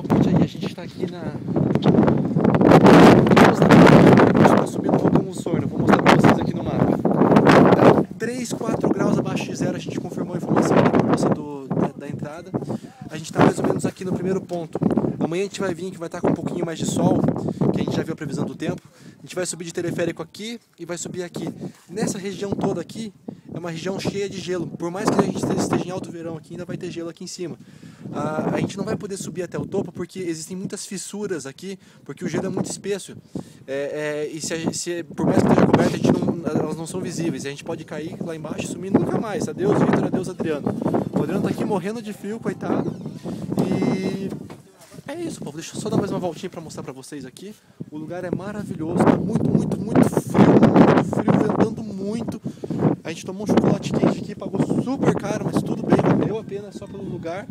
palpite aí, a gente tá aqui na... A gente tá subindo o Morro Mussorno, vou mostrar pra vocês aqui no mapa. Tá 3, 4 graus abaixo de zero, a gente confirmou a informação ali com a moça da entrada. A gente tá mais ou menos aqui no primeiro ponto. Amanhã a gente vai vir, que vai estar com um pouquinho mais de sol, que a gente já viu a previsão do tempo. A gente vai subir de teleférico aqui e vai subir aqui. Nessa região toda aqui, é uma região cheia de gelo. Por mais que a gente esteja em alto verão aqui, ainda vai ter gelo aqui em cima. A gente não vai poder subir até o topo porque existem muitas fissuras aqui, porque o gelo é muito espesso. E por mais que esteja coberto, elas não são visíveis. A gente pode cair lá embaixo e sumir nunca mais. Adeus, Vitor, adeus, Adriano. O Adriano tá aqui morrendo de frio, coitado. E é isso, povo. Deixa eu só dar mais uma voltinha para mostrar para vocês aqui. O lugar é maravilhoso, tá muito frio, ventando muito. A gente tomou um chocolate quente aqui, pagou super caro, mas tudo bem, valeu a pena só pelo lugar.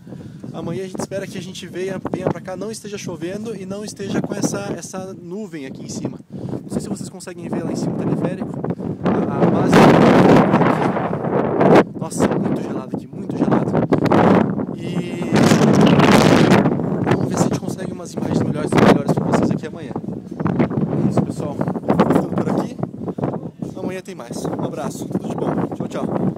Amanhã a gente espera que a gente venha para cá, não esteja chovendo e não esteja com essa nuvem aqui em cima. Não sei se vocês conseguem ver lá em cima o teleférico. A base aqui. Nossa, muito gelado aqui, muito gelado. E vamos ver se a gente consegue umas imagens melhores para vocês aqui amanhã. É isso, pessoal. Vou ficando por aqui. Amanhã tem mais. Um abraço, tudo de bom. Tchau, tchau.